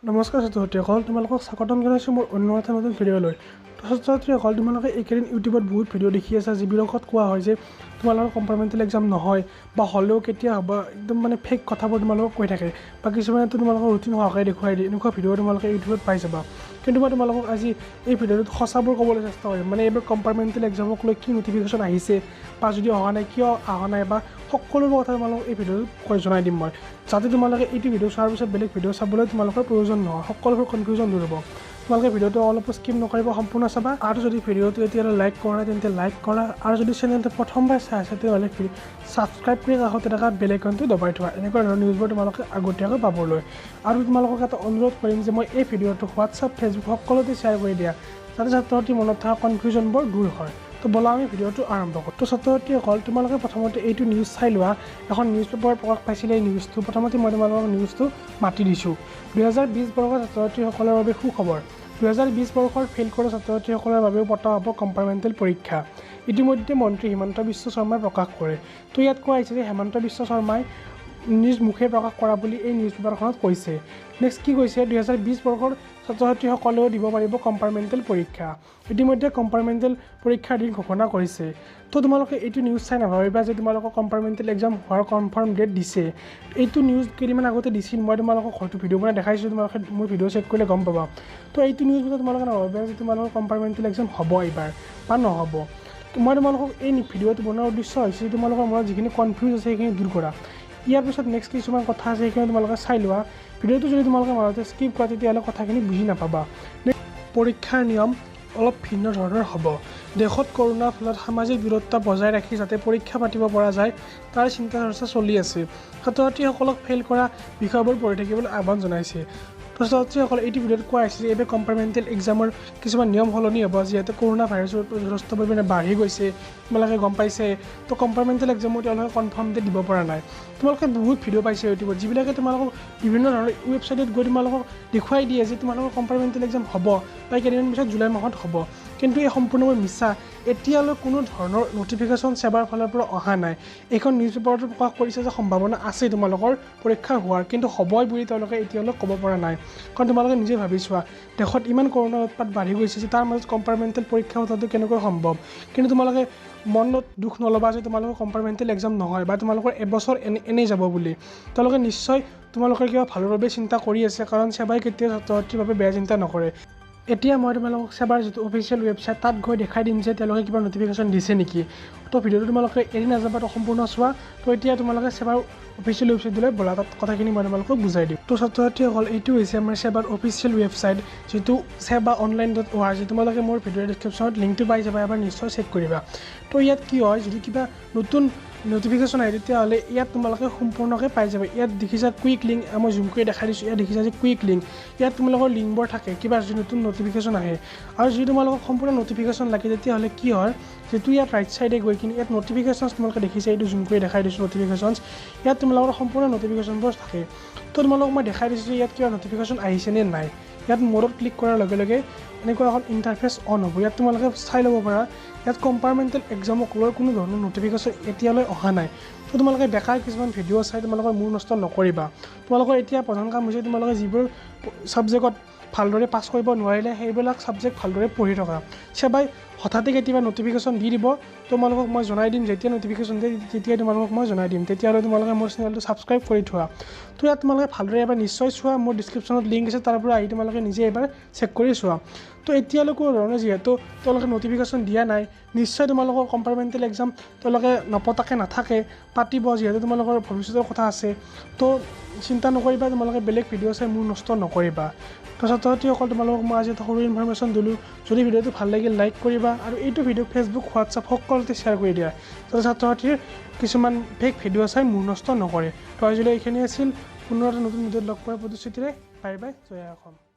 নমস্কাৰ ছাত্ৰীসকল, তোমালোকক স্বাগতম জনাইছোঁ মোৰ অন্য এটা নতুন ভিডিঅ'লৈ। ছাত্ৰীসকল, তোমালোকে এইকেইদিন ইউটিউবত বহুত ভিডিঅ' দেখি আছা যিবিলাকত কোৱা হয় যে তোমালোকৰ কম্পাৰ্টমেণ্টেল এক্সাম নহয় বা হ'লেও কেতিয়া হ'ব, একদম মানে ফেক কথাবোৰ তোমালোকক কৈ থাকে বা কিছুমানেতো তোমালোকৰ ৰুটিন সহকাৰে দেখুৱাই দিয়ে। এনেকুৱা ভিডিঅ' তোমালোকে ইউটিউবত পাই যাবা। কিন্তু মই তোমালোকক আজি এই ভিডিঅ'টোত সঁচাবোৰ ক'বলৈ চেষ্টা কৰিম, মানে এইবাৰ কম্পাৰ্টমেণ্টেল এক্সামক লৈ কি নটিফিকেশ্যন আহিছে বা যদি অহা নাই কিয় অহা নাই বা সকলোবোৰ কথা তোমালোকক এই ভিডিঅ'টোত জনাই দিম মই, যাতে তোমালোকে এইটো ভিডিঅ' চোৱাৰ পিছত বেলেগ ভিডিঅ' চাবলৈ তোমালোকৰ প্ৰয়োজন নহয়, সকলোবোৰ কনফিউজন দূৰ হ'ব। তোমালোকে ভিডিঅ'টো অলপ স্কিপ নকৰিব, সম্পূৰ্ণ চাবা। আৰু যদি ভিডিঅ'টো এতিয়ালৈ লাইক কৰা তেন্তে লাইক কৰা, আৰু যদি চেনেলটো প্ৰথমবাৰ চাই আছে তেতিয়াহ'লে ছাবস্ক্ৰাইব কৰি কাষতে থকা বেল আইকনটো দবাই থোৱা, এনেকুৱা ধৰণৰ নিউজবোৰ তোমালোকে আগতীয়াকৈ পাবলৈ। আৰু তোমালোকক এটা অনুৰোধ কৰিম যে মই এই ভিডিঅ'টো হোৱাটছআপ, ফেচবুক সকলোতে শ্বেয়াৰ কৰি দিয়া, যাতে ছাত্ৰ-ছাত্ৰীৰ মনত থকা কনফিউজনবোৰ দূৰ হয়। তো ব'লা আমি ভিডিঅ'টো আৰম্ভ কৰোঁ। তো ছাত্ৰ-ছাত্ৰীসকল, তোমালোকে প্ৰথমতে এইটো নিউজ চাই লোৱা। এখন নিউজ পেপাৰ প্ৰকাশ পাইছিলে এই নিউজটো। প্ৰথমতে মই তোমালোকক নিউজটো মাতি দিছোঁ। 2020 বৰ্ষৰ ছাত্ৰ-ছাত্ৰীসকলৰ বাবে সুখবৰ। 2020 বৰ্ষৰ ফেইল কৰা ছাত্ৰ-ছাত্ৰীসকলৰ বাবেও পতা হ'ব কম্পাৰ্টমেণ্টেল পৰীক্ষা। ইতিমধ্যে মন্ত্ৰী হিমন্ত বিশ্ব শৰ্মাই প্ৰকাশ কৰে। তো ইয়াত কোৱা হৈছে যে হিমন্ত বিশ্ব শৰ্মাই নিজ মুখে প্ৰকাশ কৰা বুলি এই নিউজ পেপাৰখনত কৈছে। নেক্সট কি কৈছে, 2020 বৰ্ষৰ ছাত্ৰ-ছাত্ৰীসকলেও দিব পাৰিব কম্পাৰ্টমেণ্টেল পৰীক্ষা। ইতিমধ্যে কম্পাৰ্টমেণ্টেল পৰীক্ষাৰ দিন ঘোষণা কৰিছে। তো তোমালোকে এইটো নিউজ চাই নাভাবিবা যে তোমালোকৰ কম্পাৰ্টমেণ্টেল এক্সাম হোৱাৰ কনফাৰ্ম ডেট দিছে। এইটো নিউজ কেইদিনমান আগতে দিছিল, মই তোমালোকক হয়তো ভিডিঅ' বনাই দেখাইছোঁ, তোমালোকে মোৰ ভিডিঅ' চেক কৰিলে গম পাবা। তো এইটো নিউজ মতে তোমালোকে নাভাবিবা যে তোমালোকৰ কম্পাৰ্টমেণ্টেল এক্সাম হ'ব এইবাৰ বা নহ'ব। মই তোমালোকক এই ভিডিঅ'টো বনোৱাৰ উদ্দেশ্য হৈছে তোমালোকৰ মনত যিখিনি কনফিউজ আছে সেইখিনি দূৰ কৰা। ইয়াৰ পিছত নেক্সট কিছুমান কথা আছে সেইখিনি তোমালোকে চাই লোৱা। ভিডিঅ'টো যদি তোমালোকে মাজতে স্কিপ কৰা তেতিয়াহ'লে কথাখিনি বুজি নাপাবা। পৰীক্ষাৰ নিয়ম অলপ ভিন্ন ধৰণৰ হ'ব। দেশত কৰোণাৰ ফলত সামাজিক দূৰত্ব বজাই ৰাখি যাতে পৰীক্ষা পাতিব পৰা যায় তাৰ চিন্তা চৰ্চা চলি আছে। ছাত্ৰ-ছাত্ৰীসকলক ফেইল কৰা বিষয়বোৰ পঢ়ি থাকিবলৈ আহ্বান জনাইছে। ছাত্ৰ-ছাত্ৰীসকলে এইটো ভিডিঅ'ত কোৱা হৈছে যে এইবাৰ কম্পাৰ্টমেণ্টেল এক্সামৰ কিছুমান নিয়ম সলনি হ'ব, যিহেতু কৰোণা ভাইৰাছৰ যথেষ্ট পৰিমাণে বাঢ়ি গৈছে, তোমালোকে গম পাইছে। তো কম্পাৰ্টমেণ্টেল এক্সামো তেওঁলোকে কনফাৰ্ম ডেট দিব পৰা নাই। তোমালোকে বহুত ভিডিঅ' পাইছে ইউটিউবত, যিবিলাকে তোমালোকক বিভিন্ন ধৰণৰ ৱেবছাইটত গৈ তোমালোকক দেখুৱাই দিয়ে যে তোমালোকৰ কম্পাৰ্টমেণ্টেল এক্সাম হ'ব বা কেইদিনমান পিছত জুলাই মাহত হ'ব। কিন্তু এই সম্পূৰ্ণকৈ মিছা। এতিয়ালৈ কোনো ধৰণৰ নটিফিকেশ্যন সেবাৰ ফালৰ পৰা অহা নাই। এইখন নিউজ পেপাৰতো প্ৰকাশ কৰিছে যে সম্ভাৱনা আছে তোমালোকৰ পৰীক্ষা হোৱাৰ, কিন্তু হ'বই বুলি তেওঁলোকে এতিয়ালৈ ক'ব পৰা নাই। কাৰণ তোমালোকে নিজে ভাবি চোৱা, দেশত ইমান কৰোণাৰ উৎপাত বাঢ়ি গৈছে যে তাৰ মাজত কম্পাৰ্টমেণ্টেল পৰীক্ষা পতাটো কেনেকৈ সম্ভৱ। কিন্তু তোমালোকে মনত দুখ নল'বা যে তোমালোকৰ কম্পাৰ্টমেণ্টেল এক্সাম নহয় বা তোমালোকৰ এবছৰ এনেই যাব বুলি। তেওঁলোকে নিশ্চয় তোমালোকৰ কিবা ভালৰ বাবে চিন্তা কৰি আছে, কাৰণ সেবাই কেতিয়াও ছাত্ৰ-ছাত্ৰীৰ বাবে বেয়া চিন্তা নকৰে। এতিয়া মই তোমালোকক সেবাৰ যিটো অফিচিয়েল ৱেবছাইট তাত গৈ দেখাই দিম যে তেওঁলোকে কিবা নটিফিকেশ্যন দিছে নেকি। তো ভিডিঅ'টো তোমালোকে এৰি নাযাবা, তো সম্পূৰ্ণ চোৱা। তো এতিয়া তোমালোকে সেবাৰ অফিচিয়েল ৱেবছাইটলৈ ব'লা, তাত কথাখিনি মই তোমালোকক বুজাই দিম। তো ছাত্ৰ-ছাত্ৰীসকল, এইটো হৈছে আমাৰ সেবাৰ অফিচিয়েল ৱেবছাইট, যিটো seba.online.org। তোমালোকে মোৰ ভিডিঅ'ৰ ডেছক্ৰিপশ্যনত লিংকটো পাই যাবা, এবাৰ নিশ্চয় চেক কৰিবা। তো ইয়াত কি হয়, যদি কিবা নতুন নটিফিকেশ্যন আহে তেতিয়াহ'লে ইয়াত তোমালোকে সম্পূৰ্ণকৈ পাই যাবা। ইয়াত দেখিছা কুইক লিংক, মই জুম কৰি দেখাই দিছোঁ, ইয়াত দেখিছা যে কুইক লিংক। ইয়াত তোমালোকৰ লিংকবোৰ থাকে কিবা যদি নতুন নটিফিকেশ্যন আহে। আৰু যদি তোমালোকক সম্পূৰ্ণ নটিফিকেশ্যন লাগে তেতিয়াহ'লে কি হয়, যিটো ইয়াত ৰাইট চাইডে গৈ কিনে ইয়াত নটিফিকেশ্যনছ তোমালোকে দেখিছা, এইটো জুম কৰি দেখাই দিছোঁ নটিফিকেশ্যনছ। ইয়াত তোমালোকৰ সম্পূৰ্ণ নটিফিকেশ্যনবোৰ থাকে। তো তোমালোকক মই দেখাই দিছোঁ যে ইয়াত কিবা নটিফিকেশ্যন আহিছে নে নাই। ইয়াত মোৰত ক্লিক কৰাৰ লগে লগে এনেকুৱা এখন ইণ্টাৰফেচ অন হ'ব। ইয়াত তোমালোকে চাই ল'ব পাৰা, ইয়াত কম্পাৰ্টমেণ্টেল এক্সামক লৈ কোনো ধৰণৰ নটিফিকেশ্যন এতিয়ালৈ অহা নাই। তো তোমালোকে বেকাৰ কিছুমান ভিডিঅ' চাই তোমালোকৰ মূৰ নষ্ট নকৰিবা। তোমালোকৰ এতিয়া প্ৰধান কাম হৈছে তোমালোকে যিবোৰ ছাবজেক্টত ভালদৰে পাছ কৰিব নোৱাৰিলে সেইবিলাক ছাবজেক্ট ভালদৰে পঢ়ি থকা। সেবাই হঠাতে কেতিয়াবা নটিফিকেশ্যন দি দিব, তোমালোকক মই জনাই দিম। যেতিয়া নটিফিকেশ্যন দিয়ে তেতিয়াই তোমালোকক মই জনাই দিম। তেতিয়াহ'লে তোমালোকে মোৰ চেনেলটো ছাবস্ক্ৰাইব কৰি থোৱা। তো ইয়াত তোমালোকে ভালদৰে এবাৰ নিশ্চয় চোৱা, মোৰ ডিছক্ৰিপশ্যনত লিংক আছে, তাৰ পৰা আহি তোমালোকে নিজে এবাৰ চেক কৰি চোৱা। তো এতিয়ালৈ কোনো ধৰণৰ যিহেতু তেওঁলোকে নটিফিকেশ্যন দিয়া নাই, নিশ্চয় তোমালোকৰ কম্পাৰ্টমেণ্টেল এক্সাম তেওঁলোকে নপতাকৈ নাথাকে, পাতিব, যিহেতু তোমালোকৰ ভৱিষ্যতৰ কথা আছে। তো চিন্তা নকৰিবা, তোমালোকে বেলেগ ভিডিঅ' চাই মূৰ নষ্ট নকৰিবা। তো ছাত্ৰ-ছাত্ৰীসকল, তোমালোকক মই আজি এটা সৰু ইনফৰমেশ্যন দিলোঁ। যদি ভিডিঅ'টো ভাল লাগিল লাইক কৰিবা, আৰু এইটো ভিডিঅ' ফেচবুক, হোৱাটছআপ সকলোতে শ্বেয়াৰ কৰি দিয়া, যাতে ছাত্ৰ-ছাত্ৰীৰ কিছুমান ফেক ভিডিঅ' চাই মূৰ নষ্ট নকৰে। তো আজিলৈ এইখিনি আছিল। পুনৰ এটা নতুন ভিডিঅ'ত লগ পোৱাৰ প্ৰতিশ্ৰুতিৰে বাই বাই, জয় অসম।